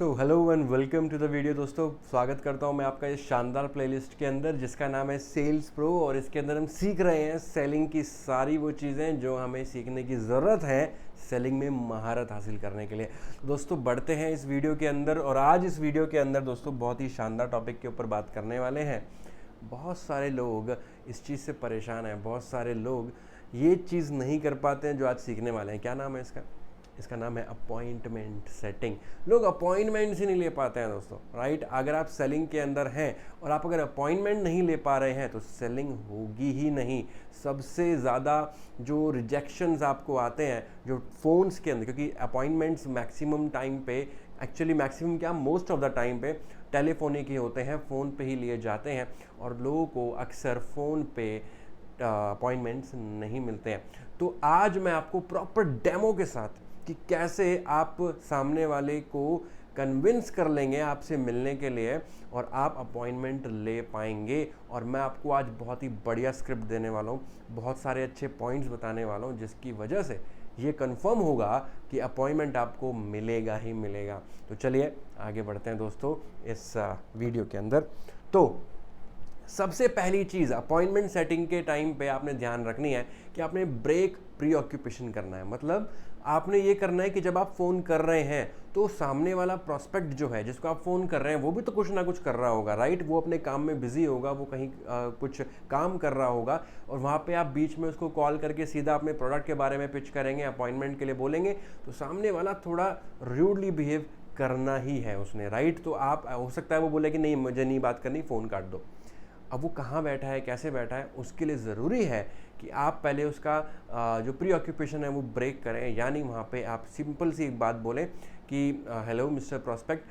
तो hello and welcome to the video. दोस्तों, स्वागत करता हूं मैं आपका इस शानदार प्लेलिस्ट के अंदर जिसका नाम है सेल्स प्रो। और इसके अंदर हम सीख रहे हैं सेलिंग की सारी वो चीज़ें जो हमें सीखने की ज़रूरत है सेलिंग में महारत हासिल करने के लिए। दोस्तों, बढ़ते हैं इस वीडियो के अंदर। और आज इस वीडियो के अंदर दोस्तों बहुत ही शानदार टॉपिक के ऊपर बात करने वाले हैं। बहुत सारे लोग इस चीज़ से परेशान हैं, बहुत सारे लोग ये चीज़ नहीं कर पाते हैं जो आज सीखने वाले हैं। क्या नाम है इसका? इसका नाम है अपॉइंटमेंट सेटिंग। लोग अपॉइंटमेंट्स ही नहीं ले पाते हैं दोस्तों, राइट। अगर आप सेलिंग के अंदर हैं और आप अगर अपॉइंटमेंट नहीं ले पा रहे हैं तो सेलिंग होगी ही नहीं। सबसे ज़्यादा जो रिजेक्शंस आपको आते हैं जो फ़ोन्स के अंदर, क्योंकि अपॉइंटमेंट्स मैक्सिमम टाइम पे, एक्चुअली मैक्सिमम क्या, मोस्ट ऑफ द टाइम पे टेलीफोनिक ही होते हैं, फ़ोन पे ही लिए जाते हैं और लोगों को अक्सर फ़ोन पे अपॉइंटमेंट्स नहीं मिलते हैं। तो आज मैं आपको प्रॉपर डेमो के साथ कि कैसे आप सामने वाले को कन्विंस कर लेंगे आपसे मिलने के लिए और आप अपॉइंटमेंट ले पाएंगे। और मैं आपको आज बहुत ही बढ़िया स्क्रिप्ट देने वाला हूँ, बहुत सारे अच्छे पॉइंट्स बताने वाला हूँ जिसकी वजह से ये कंफर्म होगा कि अपॉइंटमेंट आपको मिलेगा ही मिलेगा। तो चलिए आगे बढ़ते हैं दोस्तों इस वीडियो के अंदर। तो सबसे पहली चीज़ अपॉइंटमेंट सेटिंग के टाइम पे आपने ध्यान रखनी है कि आपने ब्रेक प्री ऑक्यूपेशन करना है। मतलब आपने ये करना है कि जब आप फ़ोन कर रहे हैं तो सामने वाला प्रोस्पेक्ट जो है जिसको आप फ़ोन कर रहे हैं वो भी तो कुछ ना कुछ कर रहा होगा, राइट। वो अपने काम में बिजी होगा, वो कहीं कुछ काम कर रहा होगा और वहाँ पे आप बीच में उसको कॉल करके सीधा अपने प्रोडक्ट के बारे में पिच करेंगे, अपॉइंटमेंट के लिए बोलेंगे तो सामने वाला थोड़ा रूडली बिहेव करना ही है उसने, राइट। तो आप, हो सकता है वो बोले कि नहीं मुझे नहीं बात करनी, फ़ोन काट दो। अब वो कहाँ बैठा है, कैसे बैठा है, उसके लिए ज़रूरी है कि आप पहले उसका जो प्री ऑक्यूपेशन है वो ब्रेक करें। यानी वहाँ पे आप सिंपल सी एक बात बोलें कि हेलो मिस्टर प्रॉस्पेक्ट,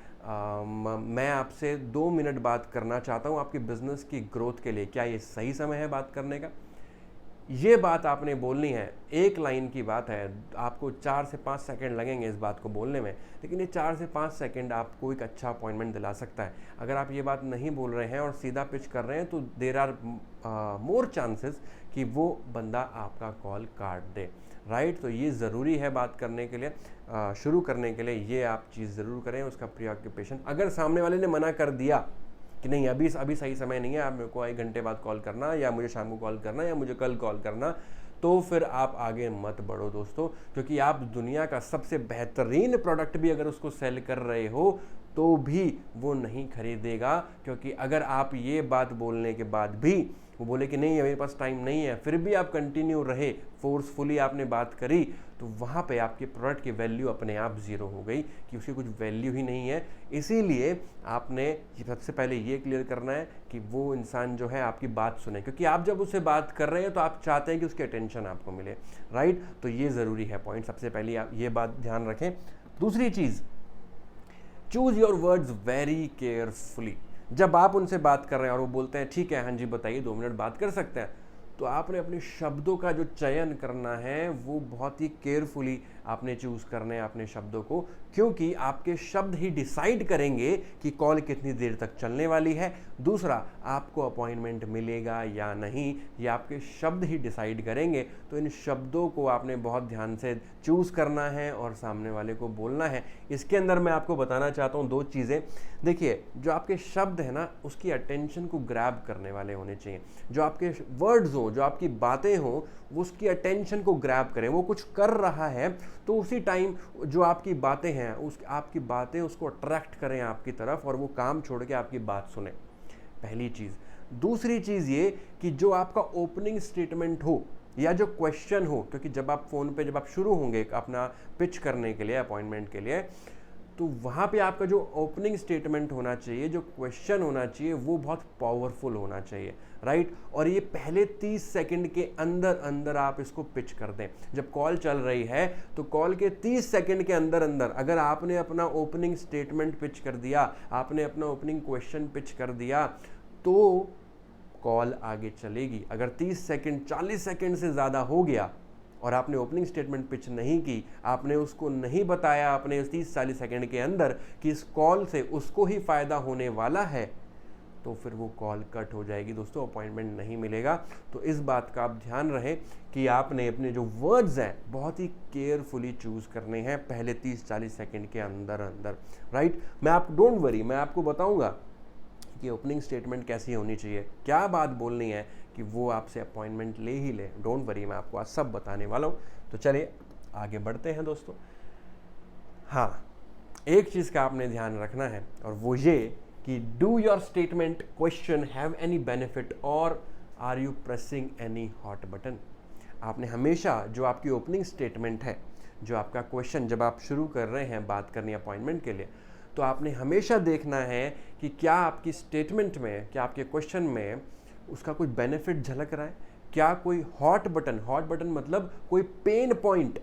मैं आपसे 2 मिनट बात करना चाहता हूँ आपके बिज़नेस की ग्रोथ के लिए, क्या ये सही समय है बात करने का? ये बात आपने बोलनी है। एक लाइन की बात है, आपको 4 से 5 सेकंड लगेंगे इस बात को बोलने में, लेकिन ये 4 से 5 सेकंड आपको एक अच्छा अपॉइंटमेंट दिला सकता है। अगर आप ये बात नहीं बोल रहे हैं और सीधा पिच कर रहे हैं तो देर आर मोर चांसेस कि वो बंदा आपका कॉल काट दे, राइट। तो ये ज़रूरी है बात करने के लिए, शुरू करने के लिए ये आप चीज़ ज़रूर करें, उसका प्री ऑक्यूपेशन। अगर सामने वाले ने मना कर दिया कि नहीं अभी सही समय नहीं है, आप मेरे को 1 घंटे बाद कॉल करना या मुझे शाम को कॉल करना या मुझे कल कॉल करना, तो फिर आप आगे मत बढ़ो दोस्तों। क्योंकि आप दुनिया का सबसे बेहतरीन प्रोडक्ट भी अगर उसको सेल कर रहे हो तो भी वो नहीं खरीदेगा। क्योंकि अगर आप ये बात बोलने के बाद भी वो बोले कि नहीं मेरे पास टाइम नहीं है, फिर भी आप कंटिन्यू रहे, फोर्सफुली आपने बात करी, तो वहाँ पे आपके प्रोडक्ट की वैल्यू अपने आप ज़ीरो हो गई कि उसकी कुछ वैल्यू ही नहीं है। इसीलिए आपने सबसे पहले ये क्लियर करना है कि वो इंसान जो है आपकी बात सुने, क्योंकि आप जब उससे बात कर रहे हैं तो आप चाहते हैं कि उसकी अटेंशन आपको मिले, राइट। तो ये ज़रूरी है पॉइंट, सबसे पहले आप ये बात ध्यान रखें। दूसरी चीज़, choose your words very carefully. जब आप उनसे बात कर रहे हैं और वो बोलते हैं ठीक है हाँ जी बताइए 2 मिनट बात कर सकते हैं, तो आपने अपने शब्दों का जो चयन करना है वो बहुत ही केयरफुली आपने चूज़ करने हैं अपने शब्दों को। क्योंकि आपके शब्द ही डिसाइड करेंगे कि कॉल कितनी देर तक चलने वाली है। दूसरा, आपको अपॉइंटमेंट मिलेगा या नहीं, ये आपके शब्द ही डिसाइड करेंगे। तो इन शब्दों को आपने बहुत ध्यान से चूज़ करना है और सामने वाले को बोलना है। इसके अंदर मैं आपको बताना चाहता हूँ 2 चीज़ें। देखिए, जो आपके शब्द है ना उसकी अटेंशन को ग्रैब करने वाले होने चाहिए। जो आपके वर्ड्स हों, जो आपकी बातें हों, वो उसकी अटेंशन को ग्रैब करें। वो कुछ कर रहा है तो उसी टाइम जो आपकी बातें हैं आपकी बातें उसको अट्रैक्ट करें आपकी तरफ और वो काम छोड़ के आपकी बात सुने, पहली चीज़। दूसरी चीज़ ये कि जो आपका ओपनिंग स्टेटमेंट हो या जो क्वेश्चन हो, क्योंकि जब आप फ़ोन पे जब आप शुरू होंगे अपना पिच करने के लिए, अपॉइंटमेंट के लिए, तो वहाँ पे आपका जो ओपनिंग स्टेटमेंट होना चाहिए, जो क्वेश्चन होना चाहिए, वो बहुत पावरफुल होना चाहिए, राइट। और ये पहले 30 सेकंड के अंदर अंदर आप इसको पिच कर दें। जब कॉल चल रही है तो कॉल के 30 सेकंड के अंदर अंदर अगर आपने अपना ओपनिंग स्टेटमेंट पिच कर दिया, आपने अपना ओपनिंग क्वेश्चन पिच कर दिया, तो कॉल आगे चलेगी। अगर 30 सेकंड 40 सेकंड से ज़्यादा हो गया और आपने ओपनिंग स्टेटमेंट पिच नहीं की, आपने उसको नहीं बताया अपने 30-40 सेकंड के अंदर कि इस कॉल से उसको ही फ़ायदा होने वाला है, तो फिर वो कॉल कट हो जाएगी दोस्तों, अपॉइंटमेंट नहीं मिलेगा। तो इस बात का आप ध्यान रहे कि आपने अपने जो वर्ड्स हैं बहुत ही केयरफुली चूज़ करने हैं पहले 30-40 सेकंड के अंदर अंदर, राइट। डोंट वरी, मैं आपको बताऊंगा कि ओपनिंग स्टेटमेंट कैसी होनी चाहिए, क्या बात बोलनी है कि वो आपसे अपॉइंटमेंट ले ही ले। डोंट वरी, मैं आपको आज सब बताने वाला हूँ। तो चलिए आगे बढ़ते हैं दोस्तों। हाँ, एक चीज़ का आपने ध्यान रखना है और वो ये कि do your statement question have any benefit और are you pressing any hot button. आपने हमेशा जो आपकी ओपनिंग स्टेटमेंट है, जो आपका क्वेश्चन जब आप शुरू कर रहे हैं बात करनी अपॉइंटमेंट के लिए, तो आपने हमेशा देखना है कि क्या आपकी स्टेटमेंट में, क्या आपके क्वेश्चन में उसका कोई बेनिफिट झलक रहा है, क्या कोई हॉट बटन मतलब कोई पेन पॉइंट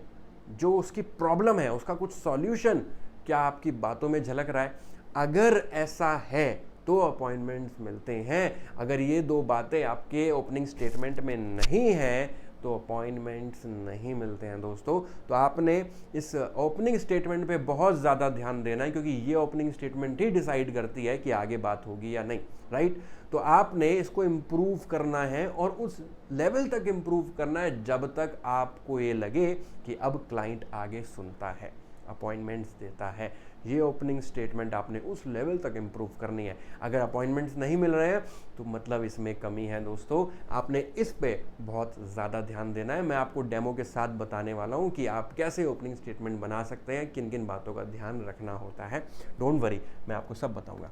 जो उसकी प्रॉब्लम है उसका कुछ सॉल्यूशन क्या आपकी बातों में झलक रहा है। अगर ऐसा है तो अपॉइंटमेंट्स मिलते हैं। अगर ये दो बातें आपके ओपनिंग स्टेटमेंट में नहीं है तो अपॉइंटमेंट्स नहीं मिलते हैं दोस्तों। तो आपने इस ओपनिंग स्टेटमेंट पे बहुत ज़्यादा ध्यान देना है, क्योंकि ये ओपनिंग स्टेटमेंट ही डिसाइड करती है कि आगे बात होगी या नहीं, राइट। तो आपने इसको इम्प्रूव करना है और उस लेवल तक इम्प्रूव करना है जब तक आपको ये लगे कि अब क्लाइंट आगे सुनता है, अपॉइंटमेंट्स देता है। ये ओपनिंग स्टेटमेंट आपने उस लेवल तक इम्प्रूव करनी है। अगर अपॉइंटमेंट्स नहीं मिल रहे हैं तो मतलब इसमें कमी है दोस्तों। आपने इस पे बहुत ज़्यादा ध्यान देना है। मैं आपको डेमो के साथ बताने वाला हूँ कि आप कैसे ओपनिंग स्टेटमेंट बना सकते हैं, किन किन बातों का ध्यान रखना होता है। डोंट वरी, मैं आपको सब बताऊँगा।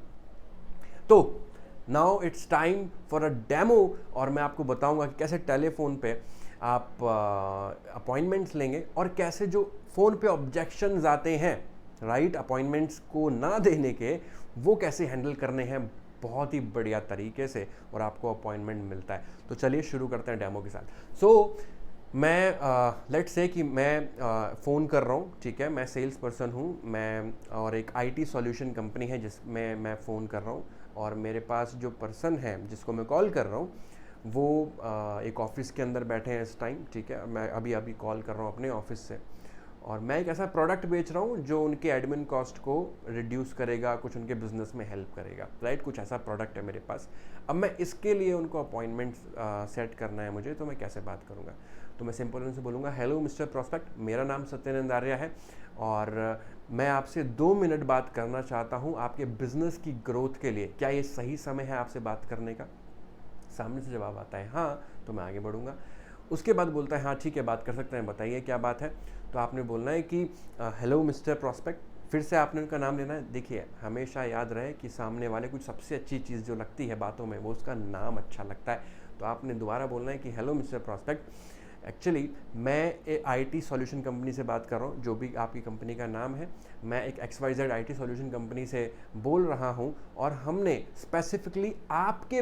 तो now it's time for a demo, और मैं आपको बताऊँगा कि कैसे टेलीफोन पे आप अपॉइंटमेंट्स लेंगे और कैसे जो फ़ोन पे ऑब्जेक्शंस आते हैं, राइट, अपॉइंटमेंट्स को ना देने के, वो कैसे हैंडल करने हैं बहुत ही बढ़िया तरीके से और आपको अपॉइंटमेंट मिलता है। तो चलिए शुरू करते हैं डेमो के साथ। मैं लेट्स से कि मैं फ़ोन कर रहा हूँ, ठीक है, मैं सेल्स पर्सन हूँ, मैं और एक आईटी सॉल्यूशन कंपनी है जिसमें मैं फ़ोन कर रहा हूँ, और मेरे पास जो पर्सन है जिसको मैं कॉल कर रहा हूँ वो एक ऑफिस के अंदर बैठे हैं इस टाइम, ठीक है। मैं अभी कॉल कर रहा हूँ अपने ऑफिस से, और मैं एक ऐसा प्रोडक्ट बेच रहा हूँ जो उनके एडमिन कॉस्ट को रिड्यूस करेगा, कुछ उनके बिजनेस में हेल्प करेगा, राइट। कुछ ऐसा प्रोडक्ट है मेरे पास। अब मैं इसके लिए उनको अपॉइंटमेंट सेट करना है मुझे, तो मैं कैसे बात करूँगा? तो मैं सिंपल उनसे बोलूँगा, हेलो मिस्टर प्रोस्पेक्ट, मेरा नाम सत्यानंद आर्या है और मैं आपसे 2 मिनट बात करना चाहता हूँ आपके बिजनेस की ग्रोथ के लिए। क्या ये सही समय है आपसे बात करने का? सामने से जवाब आता है हाँ, तो मैं आगे बढ़ूँगा। उसके बाद बोलता है हाँ ठीक है, बात कर सकते हैं, बताइए क्या बात है। तो आपने बोलना है कि हेलो मिस्टर प्रोस्पेक्ट, फिर से आपने उनका नाम लेना है। देखिए, हमेशा याद रहे कि सामने वाले कुछ सबसे अच्छी चीज़ जो लगती है बातों में वो उसका नाम अच्छा लगता है। तो आपने दोबारा बोलना है कि हेलो मिस्टर प्रोस्पेक्ट, एक्चुअली मैं आईटी सॉल्यूशन कंपनी से बात कर रहा हूँ, जो भी आपकी कंपनी का नाम है। मैं एक XYZ आईटी सॉल्यूशन कंपनी से बोल रहा हूँ और हमने स्पेसिफिकली आपके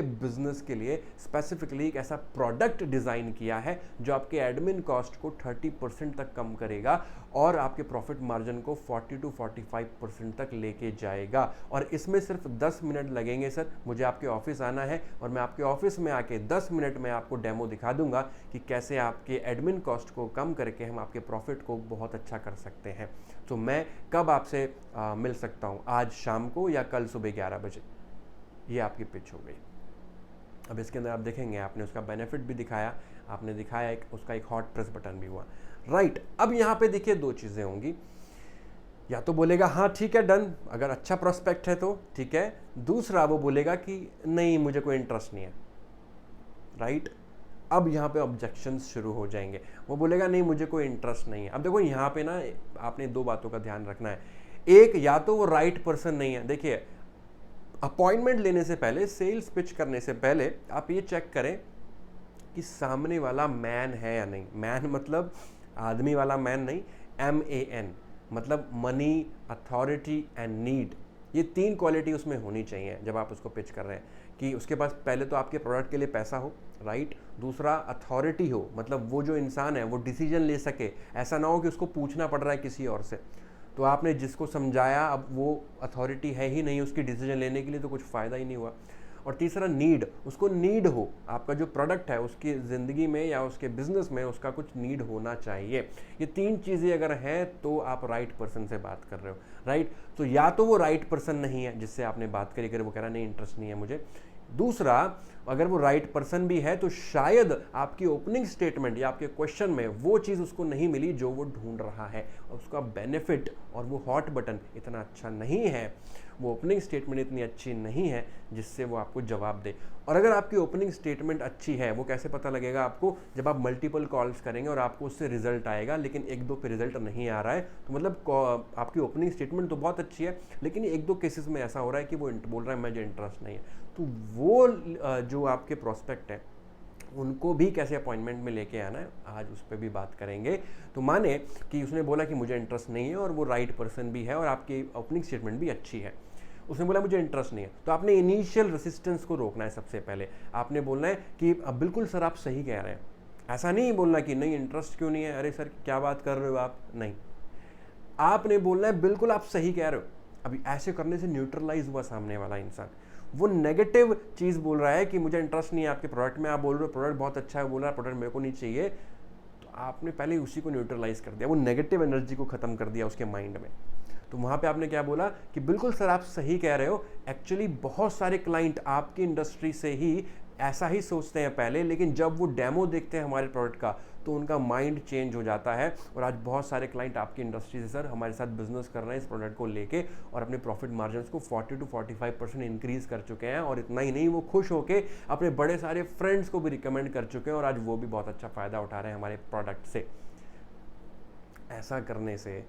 बिजनेस के लिए स्पेसिफिकली एक ऐसा प्रोडक्ट डिज़ाइन किया है जो आपके एडमिन कॉस्ट को 30% तक कम करेगा और आपके प्रॉफिट मार्जिन को 40 to 45% तक लेके जाएगा। और इसमें सिर्फ 10 मिनट लगेंगे सर, मुझे आपके ऑफिस आना है और मैं आपके ऑफिस में आके 10 मिनट में आपको डेमो दिखा दूंगा कि कैसे आपके एडमिन कॉस्ट को कम करके हम आपके प्रॉफिट को बहुत अच्छा कर सकते हैं। तो मैं कब आपसे मिल सकता हूँ? आज शाम को या कल सुबह 11 बजे? ये आपकी पिच हो गई। अब इसके अंदर आप देखेंगे आपने उसका बेनिफिट भी दिखाया, आपने दिखाया उसका एक हॉट प्रेस बटन भी हुआ, राइट। अब यहाँ पे देखिए 2 चीज़ें होंगी, या तो बोलेगा हाँ ठीक है डन, अगर अच्छा प्रोस्पेक्ट है तो ठीक है। दूसरा वो बोलेगा कि नहीं मुझे कोई इंटरेस्ट नहीं है, राइट। अब यहाँ पे ऑब्जेक्शंस शुरू हो जाएंगे। वो बोलेगा नहीं मुझे कोई इंटरेस्ट नहीं है। अब देखो यहाँ पे ना आपने 2 बातों का ध्यान रखना है। एक, या तो वो राइट पर्सन नहीं है। देखिए, अपॉइंटमेंट लेने से पहले, सेल्स पिच करने से पहले आप ये चेक करें कि सामने वाला मैन है या नहीं। मैन मतलब आदमी वाला मैन नहीं, MAN मतलब मनी, अथॉरिटी एंड नीड। ये 3 क्वालिटी उसमें होनी चाहिए जब आप उसको पिच कर रहे हैं, कि उसके पास पहले तो आपके प्रोडक्ट के लिए पैसा हो, राइट। दूसरा, अथॉरिटी हो, मतलब वो जो इंसान है वो डिसीजन ले सके, ऐसा ना हो कि उसको पूछना पड़ रहा है किसी और से। तो आपने जिसको समझाया अब वो अथॉरिटी है ही नहीं उसकी डिसीजन लेने के लिए, तो कुछ फ़ायदा ही नहीं हुआ। और तीसरा नीड, उसको नीड हो, आपका जो प्रोडक्ट है उसकी ज़िंदगी में या उसके बिजनेस में उसका कुछ नीड होना चाहिए। ये 3 चीज़ें अगर हैं तो आप राइट पर्सन से बात कर रहे हो, राइट। तो या तो वो राइट पर्सन नहीं है जिससे आपने बात करी, अगर वो कह रहा नहीं इंटरेस्ट नहीं है मुझे। दूसरा, अगर वो राइट पर्सन भी है तो शायद आपकी ओपनिंग स्टेटमेंट या आपके क्वेश्चन में वो चीज़ उसको नहीं मिली जो वो ढूंढ रहा है, और उसका बेनिफिट और वो हॉट बटन इतना अच्छा नहीं है, वो ओपनिंग स्टेटमेंट इतनी अच्छी नहीं है जिससे वो आपको जवाब दे। और अगर आपकी ओपनिंग स्टेटमेंट अच्छी है, वो कैसे पता लगेगा आपको? जब आप मल्टीपल कॉल्स करेंगे और आपको उससे रिजल्ट आएगा लेकिन 1-2 पे रिजल्ट नहीं आ रहा है, तो मतलब आपकी ओपनिंग स्टेटमेंट तो बहुत अच्छी है लेकिन 1-2 केसेस में ऐसा हो रहा है कि वो बोल रहा है मुझे इंटरेस्ट नहीं है। तो वो जो आपके प्रोस्पेक्ट है उनको भी कैसे अपॉइंटमेंट में लेके आना है, आज उस पर भी बात करेंगे। तो माने कि उसने बोला कि मुझे इंटरेस्ट नहीं है और वो राइट पर्सन भी है और आपकी ओपनिंग स्टेटमेंट भी अच्छी है, उसने बोला मुझे इंटरेस्ट नहीं है, तो आपने इनिशियल रेसिस्टेंस को रोकना है। सबसे पहले आपने बोलना है कि अब बिल्कुल सर आप सही कह रहे हैं, ऐसा नहीं बोलना कि नहीं इंटरेस्ट क्यों नहीं है, अरे सर क्या बात कर रहे हो आप, नहीं, आपने बोलना है बिल्कुल आप सही कह रहे हो। अभी ऐसे करने से न्यूट्रलाइज हुआ सामने वाला इंसान, वो नेगेटिव चीज़ बोल रहा है कि मुझे इंटरेस्ट नहीं है आपके प्रोडक्ट में, आप बोल रहे हो प्रोडक्ट बहुत अच्छा है, बोल रहा है प्रोडक्ट मेरे को नहीं चाहिए, तो आपने पहले उसी को न्यूट्रलाइज कर दिया, वो नेगेटिव एनर्जी को ख़त्म कर दिया उसके माइंड में। तो वहाँ पे आपने क्या बोला कि बिल्कुल सर आप सही कह रहे हो, एक्चुअली बहुत सारे क्लाइंट आपकी इंडस्ट्री से ही ऐसा ही सोचते हैं पहले, लेकिन जब वो डेमो देखते हैं हमारे प्रोडक्ट का तो उनका माइंड चेंज हो जाता है, और आज बहुत सारे क्लाइंट आपकी इंडस्ट्री से सर हमारे साथ बिजनेस कर रहे हैं इस प्रोडक्ट को लेके और अपने प्रॉफिट मार्जिन को 40 to 45% इंक्रीज कर चुके हैं। और इतना ही नहीं, वो खुश होके अपने बड़े सारे फ्रेंड्स को भी रिकमेंड कर चुके हैं और आज वो भी बहुत अच्छा फ़ायदा उठा रहे हैं हमारे प्रोडक्ट से। ऐसा करने से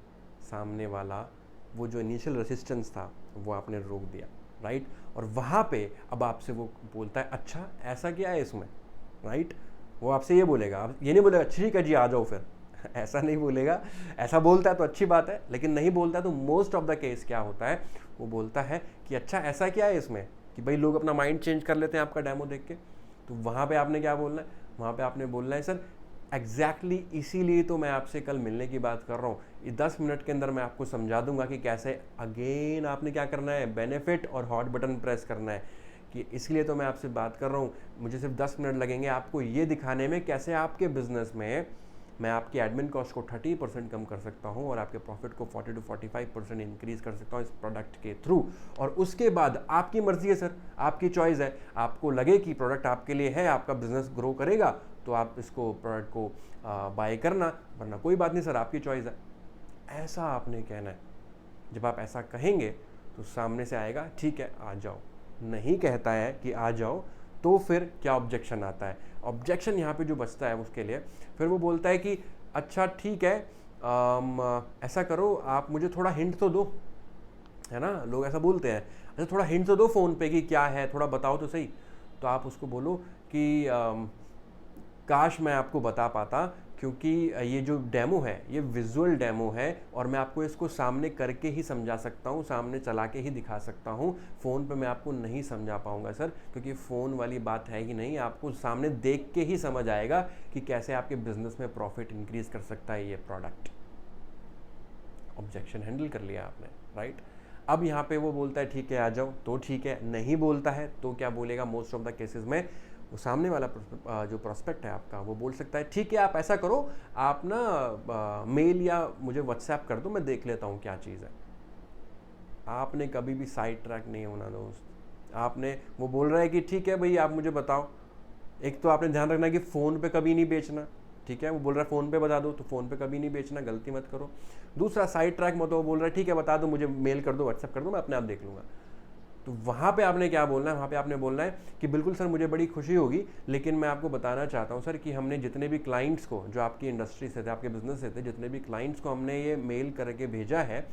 सामने वाला वो जो इनिशियल रेसिस्टेंस था वो आपने रोक दिया, राइट। और वहाँ पे अब आपसे वो बोलता है अच्छा ऐसा क्या है इसमें, राइट। वो आपसे ये बोलेगा, आप ये नहीं बोलेगा ठीक है जी आ जाओ फिर ऐसा नहीं बोलेगा। ऐसा बोलता है तो अच्छी बात है, लेकिन नहीं बोलता तो मोस्ट ऑफ द केस क्या होता है, वो बोलता है कि अच्छा ऐसा क्या है इसमें, कि भाई लोग अपना माइंड चेंज कर लेते हैं आपका डेमो देख के। तो वहाँ पे आपने क्या बोलना है, वहाँ पे आपने बोलना है सर एग्जैक्टली इसीलिए तो मैं आपसे कल मिलने की बात कर रहा हूँ, ये 10 मिनट के अंदर मैं आपको समझा दूंगा कि कैसे अगेन आपने क्या करना है, बेनिफिट और हॉट बटन प्रेस करना है, कि इसलिए तो मैं आपसे बात कर रहा हूँ। मुझे सिर्फ 10 मिनट लगेंगे आपको ये दिखाने में कैसे आपके बिजनेस में मैं आपकी एडमिन कॉस्ट को 30% कम कर सकता हूँ और आपके प्रॉफिट को 40 to 45% इंक्रीज कर सकता हूँ इस प्रोडक्ट के थ्रू। और उसके बाद आपकी मर्जी है सर, आपकी चॉइस है, आपको लगे कि प्रोडक्ट आपके लिए है, आपका बिजनेस ग्रो करेगा तो आप इसको प्रोडक्ट को बाय करना, वरना कोई बात नहीं सर आपकी चॉइस है। ऐसा आपने कहना है। जब आप ऐसा कहेंगे तो सामने से आएगा ठीक है आ जाओ, नहीं कहता है कि आ जाओ तो फिर क्या ऑब्जेक्शन आता है। ऑब्जेक्शन यहाँ पे जो बचता है उसके लिए फिर वो बोलता है कि अच्छा ठीक है ऐसा करो आप मुझे थोड़ा हिंट तो दो, है ना, लोग ऐसा बोलते हैं, अच्छा थोड़ा हिंट तो दो फ़ोन पे कि क्या है, थोड़ा बताओ तो सही। तो आप उसको बोलो कि काश मैं आपको बता पाता, क्योंकि ये जो डेमो है ये विजुअल डेमो है और मैं आपको इसको सामने करके ही समझा सकता हूँ, सामने चला के ही दिखा सकता हूँ, फ़ोन पे मैं आपको नहीं समझा पाऊँगा सर, क्योंकि फ़ोन वाली बात है ही नहीं, आपको सामने देख के ही समझ आएगा कि कैसे आपके बिजनेस में प्रॉफिट इंक्रीज कर सकता है ये प्रोडक्ट। ऑब्जेक्शन हैंडल कर लिया आपने, राइट। अब यहाँ पे वो बोलता है ठीक है आ जाओ, तो ठीक है, नहीं बोलता है तो क्या बोलेगा, मोस्ट ऑफ द केसेस में वो सामने वाला जो प्रोस्पेक्ट है आपका वो बोल सकता है ठीक है आप ऐसा करो, आप ना मेल या मुझे व्हाट्सएप कर दो, मैं देख लेता हूँ क्या चीज़ है। आपने कभी भी साइड ट्रैक नहीं होना दोस्त। आपने, वो बोल रहा है कि ठीक है भाई आप मुझे बताओ, एक तो आपने ध्यान रखना कि फ़ोन पे कभी नहीं बेचना, ठीक है, वो बोल रहा है फ़ोन पे बता दो, तो फ़ोन पे कभी नहीं बेचना, गलती मत करो। दूसरा साइड ट्रैक मत हो, वो बोल रहा है ठीक है बता दो, मुझे मेल कर दो, व्हाट्सएप कर दो, मैं अपने आप देख लूँगा। तो वहाँ पे आपने क्या बोलना है, वहाँ पे आपने बोलना है कि बिल्कुल सर मुझे बड़ी खुशी होगी, लेकिन मैं आपको बताना चाहता हूँ सर कि हमने जितने भी क्लाइंट्स को, जो आपकी इंडस्ट्री से थे, आपके बिजनेस से थे, जितने भी क्लाइंट्स को हमने ये मेल करके भेजा है,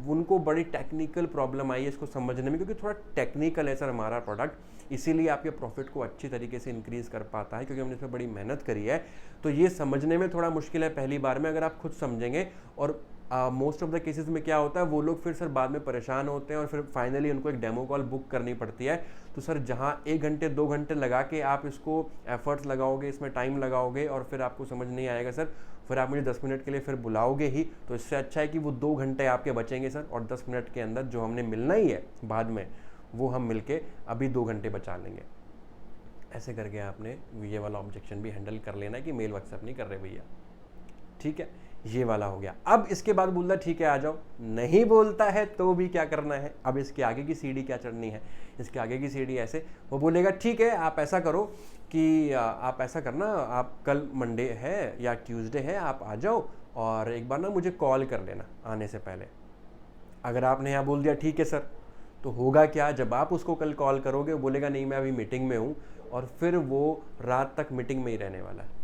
उनको बड़ी टेक्निकल प्रॉब्लम आई है इसको समझने में, क्योंकि थोड़ा टेक्निकल है सर हमारा प्रोडक्ट, इसीलिए आपके प्रॉफिट को अच्छी तरीके से इंक्रीज़ कर पाता है, क्योंकि हमने इसमें बड़ी मेहनत करी है। तो ये समझने में थोड़ा मुश्किल है पहली बार में, अगर आप खुद समझेंगे। और मोस्ट ऑफ द केसेस में क्या होता है, वो लोग फिर सर बाद में परेशान होते हैं और फिर फाइनली उनको एक डेमो कॉल बुक करनी पड़ती है। तो सर जहाँ 1 घंटे 2 घंटे लगा के आप इसको एफर्ट्स लगाओगे, इसमें टाइम लगाओगे और फिर आपको समझ नहीं आएगा सर, फिर आप मुझे 10 मिनट के लिए फिर बुलाओगे ही, तो इससे अच्छा है कि वो 2 घंटे आपके बचेंगे सर, और 10 मिनट के अंदर जो हमने मिलना ही है बाद में, वो हम मिलके अभी 2 घंटे बचा लेंगे। ऐसे करके आपने ये वाला ऑब्जेक्शन भी हैंडल कर लेना है कि मेल व्हाट्सएप नहीं कर रहे भैया, ठीक है। ये वाला हो गया। अब इसके बाद बोलता ठीक है आ जाओ, नहीं बोलता है तो भी क्या करना है, अब इसके आगे की सीढ़ी क्या चढ़नी है, इसके आगे की सीढ़ी ऐसे, वो बोलेगा ठीक है आप ऐसा करो कि आप ऐसा करना, आप कल मंडे है या ट्यूसडे है, आप आ जाओ और एक बार ना मुझे कॉल कर लेना आने से पहले। अगर आपने यहाँ बोल दिया ठीक है सर, तो होगा क्या, जब आप उसको कल कॉल करोगे वो बोलेगा नहीं मैं अभी मीटिंग में हूँ, और फिर वो रात तक मीटिंग में ही रहने वाला है,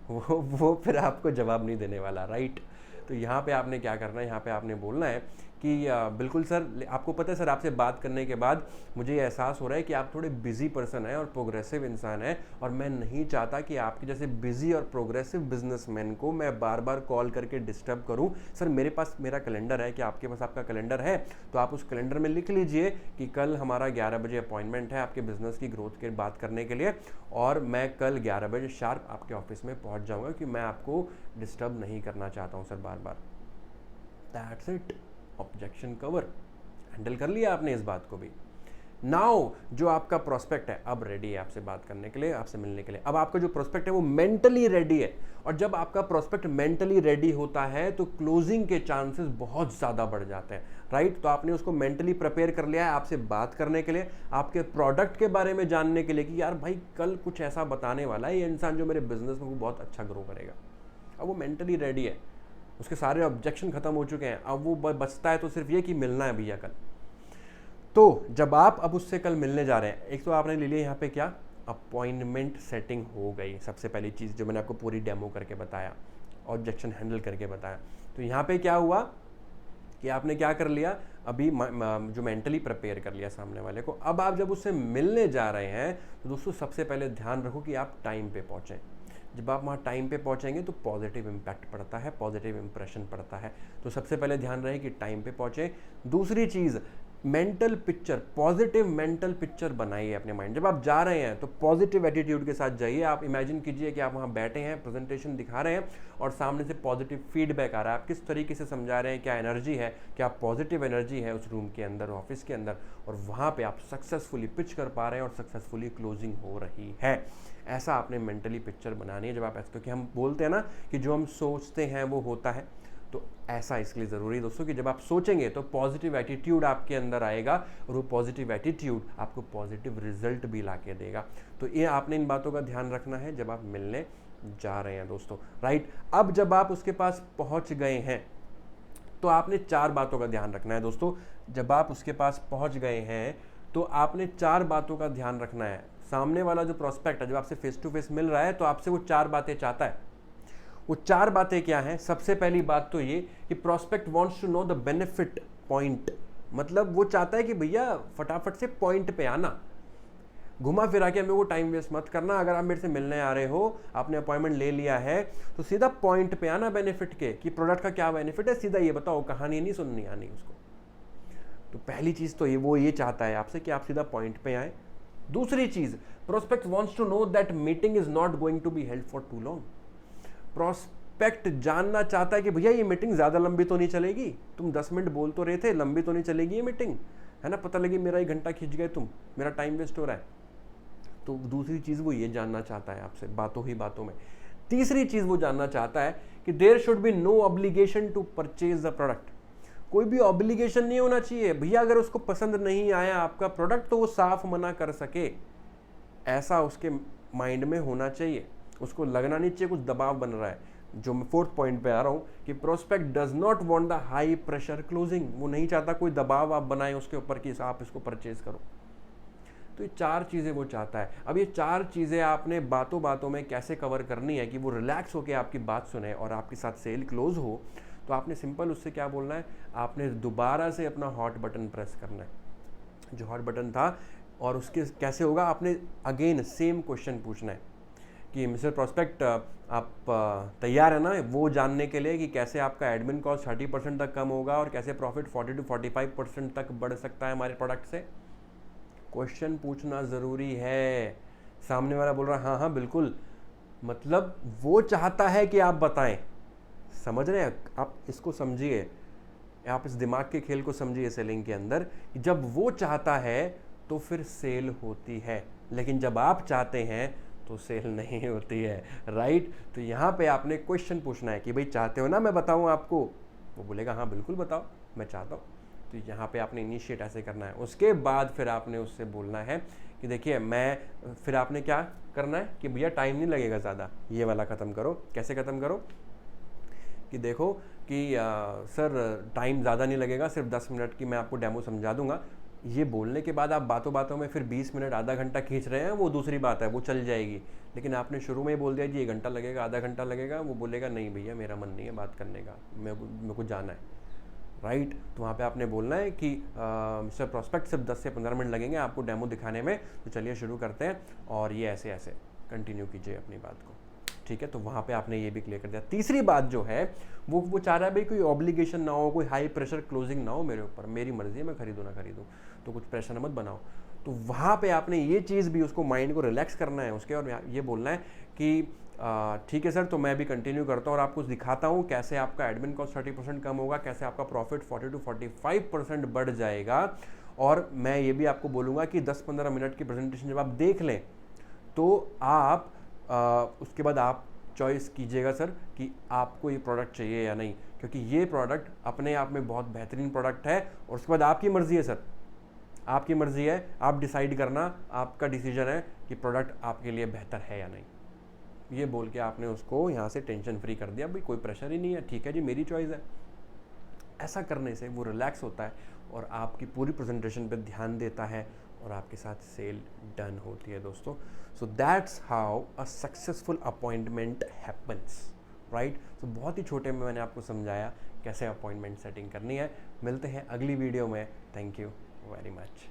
वो फिर आपको जवाब नहीं देने वाला, राइट। तो यहाँ पे आपने क्या करना है, यहाँ पे आपने बोलना है कि बिल्कुल सर, आपको पता है सर आपसे बात करने के बाद मुझे ये एहसास हो रहा है कि आप थोड़े बिजी पर्सन हैं और प्रोग्रेसिव इंसान हैं, और मैं नहीं चाहता कि आपके जैसे बिजी और प्रोग्रेसिव बिजनेसमैन को मैं बार बार कॉल करके डिस्टर्ब करूं। सर मेरे पास मेरा कैलेंडर है, कि आपके पास आपका कैलेंडर है, तो आप उस कैलेंडर में लिख लीजिए कि कल हमारा 11 बजे अपॉइंटमेंट है आपके बिजनेस की ग्रोथ की बात करने के लिए, और मैं कल 11 बजे शार्प आपके ऑफिस में पहुंच जाऊंगा, कि मैं आपको डिस्टर्ब नहीं करना चाहता हूं sir bar bar. That's it, objection cover, handle कर लिया आपने इस बात को भी। नाउ जो आपका प्रोस्पेक्ट है अब रेडी है आपसे बात करने के लिए, आपसे मिलने के लिए। अब आपका जो प्रोस्पेक्ट है वो मेंटली रेडी है, और जब आपका प्रोस्पेक्ट मेंटली रेडी होता है तो क्लोजिंग के चांसेस बहुत ज़्यादा बढ़ जाते हैं, राइट। तो आपने उसको मेंटली प्रिपेयर कर लिया है आपसे बात करने के लिए, आपके प्रोडक्ट के बारे में जानने के लिए कि यार भाई कल कुछ ऐसा बताने वाला है ये इंसान जो मेरे बिजनेस में वो बहुत अच्छा ग्रो करेगा। अब वो मेंटली रेडी है, उसके सारे ऑब्जेक्शन खत्म हो चुके हैं, अब वो बचता है तो सिर्फ ये कि मिलना है भैया कल। तो जब आप अब उससे कल मिलने जा रहे हैं, एक तो आपने ले लिया यहाँ पे क्या, अपॉइंटमेंट सेटिंग हो गई, सबसे पहली चीज़ जो मैंने आपको पूरी डेमो करके बताया, ऑब्जेक्शन हैंडल करके बताया। तो यहाँ पे क्या हुआ कि आपने क्या कर लिया, अभी जो मेंटली प्रिपेयर कर लिया सामने वाले को। अब आप जब उससे मिलने जा रहे हैं तो दोस्तों सबसे पहले ध्यान रखो कि आप टाइम पे पहुँचें। जब आप वहाँ टाइम पे पहुँचेंगे तो पॉजिटिव इम्पैक्ट पड़ता है, पॉजिटिव इंप्रेशन पड़ता है। तो सबसे पहले ध्यान रहे कि टाइम पे पहुँचे। दूसरी चीज़, mental picture, positive mental picture बनाइए अपने माइंड। जब आप जा रहे हैं तो पॉजिटिव एटीट्यूड के साथ जाइए। आप इमेजिन कीजिए कि आप वहाँ बैठे हैं, प्रेजेंटेशन दिखा रहे हैं और सामने से पॉजिटिव फीडबैक आ रहा है। आप किस तरीके से समझा रहे हैं, क्या एनर्जी है, क्या पॉजिटिव एनर्जी है उस रूम के अंदर, ऑफिस के अंदर, और वहाँ पे आप सक्सेसफुली पिच कर पा रहे हैं और सक्सेसफुली क्लोजिंग हो रही है। ऐसा आपने मेंटली पिक्चर बनानी है जब आप ऐसा, क्योंकि हम बोलते हैं ना कि जो हम सोचते हैं वो होता है। तो ऐसा इसलिए ज़रूरी है दोस्तों कि जब आप सोचेंगे तो पॉजिटिव एटीट्यूड आपके अंदर आएगा, और वो पॉजिटिव एटीट्यूड आपको पॉजिटिव रिजल्ट भी ला के देगा। तो ये आपने इन बातों का ध्यान रखना है जब आप मिलने जा रहे हैं दोस्तों, राइट। अब जब आप उसके पास पहुंच गए हैं तो आपने 4 बातों का ध्यान रखना है दोस्तों। जब आप उसके पास पहुंच गए हैं तो आपने 4 बातों का ध्यान रखना है। सामने वाला जो प्रोस्पेक्ट है, जब आपसे फेस टू फेस मिल रहा है तो आपसे वो 4 बातें चाहता है। वो 4 बातें क्या हैं? सबसे पहली बात तो ये कि prospect wants to know the benefit point, मतलब वो चाहता है कि भैया फटाफट से पॉइंट पे आना, घुमा फिरा के हमें वो टाइम वेस्ट मत करना। अगर आप मेरे से मिलने आ रहे हो, आपने अपॉइंटमेंट ले लिया है, तो सीधा पॉइंट पे आना बेनिफिट के, कि प्रोडक्ट का क्या बेनिफिट है, सीधा ये बताओ, कहानी नहीं सुननी आनी उसको। तो पहली चीज़ तो वो ये चाहता है आपसे कि आप सीधा पॉइंट पे आए। दूसरी चीज़, prospect wants to know that meeting is not going to be held for too long. Prospect जानना चाहता है कि भैया ये मीटिंग ज़्यादा लंबी तो नहीं चलेगी, तुम 10 मिनट बोल तो रहे थे, लंबी तो नहीं चलेगी ये मीटिंग, है ना, पता लगी मेरा 1 घंटा खींच गए तुम, मेरा टाइम वेस्ट हो रहा है। तो दूसरी चीज़ वो ये जानना चाहता है आपसे बातों ही बातों में। तीसरी चीज़ वो जानना चाहता है कि there should be no obligation to purchase the product. कोई भी ऑब्लिगेशन नहीं होना चाहिए भैया, अगर उसको पसंद नहीं आया आपका प्रोडक्ट तो वो साफ मना कर सके, ऐसा उसके माइंड में होना चाहिए। उसको लगना नहीं चाहिए कुछ दबाव बन रहा है। जो मैं 4th पॉइंट पे आ रहा हूँ कि prospect does not want the high pressure closing. वो नहीं चाहता कोई दबाव आप बनाएं उसके ऊपर कि आप इसको परचेज करो। तो ये 4 चीज़ें वो चाहता है। अब ये 4 चीज़ें आपने बातों बातों में कैसे कवर करनी है कि वो रिलैक्स होकर आपकी बात सुने और आपके साथ सेल क्लोज हो। तो आपने सिंपल उससे क्या बोलना है, आपने दोबारा से अपना हॉट बटन प्रेस करना है जो हॉट बटन था, और उसके कैसे होगा, आपने अगेन सेम क्वेश्चन पूछना है कि मिस्टर प्रोस्पेक्ट आप तैयार है ना वो जानने के लिए कि कैसे आपका एडमिन कॉस्ट 30% तक कम होगा और कैसे प्रॉफिट 40 to 45% तक बढ़ सकता है हमारे प्रोडक्ट से। क्वेश्चन पूछना ज़रूरी है। सामने वाला बोल रहा है हाँ हाँ बिल्कुल, मतलब वो चाहता है कि आप बताएं। समझ रहे हैं आप, इसको समझिए, आप इस दिमाग के खेल को समझिए सेलिंग के अंदर कि जब वो चाहता है तो फिर सेल होती है, लेकिन जब आप चाहते हैं तो सेल नहीं होती है, राइट। तो यहाँ पे आपने क्वेश्चन पूछना है कि भाई चाहते हो ना मैं बताऊँ आपको, वो बोलेगा हाँ बिल्कुल बताओ मैं चाहता हूँ। तो यहाँ पे आपने इनिशिएट ऐसे करना है। उसके बाद फिर आपने उससे बोलना है कि देखिए मैं, फिर आपने क्या करना है कि भैया टाइम नहीं लगेगा ज़्यादा, ये वाला ख़त्म करो। कैसे ख़त्म करो कि देखो कि सर टाइम ज़्यादा नहीं लगेगा, सिर्फ 10 मिनट की मैं आपको डेमो समझा दूंगा। ये बोलने के बाद आप बातों बातों में फिर 20 मिनट आधा घंटा खींच रहे हैं, वो दूसरी बात है, वो चल जाएगी। लेकिन आपने शुरू में ही बोल दिया जी 1 घंटा लगेगा, आधा घंटा लगेगा, वो बोलेगा नहीं भैया मेरा मन नहीं है बात करने का, मेरे को जाना है, राइट। तो वहाँ पे आपने बोलना है कि मिस्टर प्रॉस्पेक्ट सिर्फ 10 से 15 मिनट लगेंगे आपको डेमो दिखाने में, तो चलिए शुरू करते हैं और ये ऐसे ऐसे कंटिन्यू कीजिए अपनी बात को, ठीक है। तो वहाँ पे आपने ये भी क्लियर कर दिया। तीसरी बात जो है वो चाह रहा है भाई कोई ऑब्लिगेशन ना हो, कोई हाई प्रेशर क्लोजिंग ना हो मेरे ऊपर, मेरी मर्जी है मैं खरीदूँ ना खरीदूँ, तो कुछ प्रेशर मत बनाओ। तो वहाँ पे आपने ये चीज़ भी उसको माइंड को रिलैक्स करना है उसके, और ये बोलना है कि ठीक है सर, तो मैं भी कंटिन्यू करता हूँ और आपको दिखाता हूँ कैसे आपका एडमिन कॉस्ट 30% कम होगा, कैसे आपका प्रॉफिट 40 to 45% बढ़ जाएगा। और मैं ये भी आपको बोलूँगा कि 10-15 मिनट की प्रेजेंटेशन जब आप देख लें तो आप उसके बाद आप चॉइस कीजिएगा सर कि आपको ये प्रोडक्ट चाहिए या नहीं, क्योंकि ये प्रोडक्ट अपने आप में बहुत बेहतरीन प्रोडक्ट है। और उसके बाद आपकी मर्ज़ी है सर, आपकी मर्ज़ी है, आप डिसाइड करना, आपका डिसीजन है कि प्रोडक्ट आपके लिए बेहतर है या नहीं। ये बोल के आपने उसको यहाँ से टेंशन फ्री कर दिया, भाई कोई प्रेशर ही नहीं है, ठीक है जी मेरी चॉइस है। ऐसा करने से वो रिलैक्स होता है और आपकी पूरी प्रेजेंटेशन पे ध्यान देता है और आपके साथ सेल डन होती है दोस्तों। So that's how a successful appointment happens, right. तो बहुत ही छोटे में मैंने आपको समझाया कैसे अपॉइंटमेंट सेटिंग करनी है। मिलते हैं अगली वीडियो में, थैंक यू वेरी मच।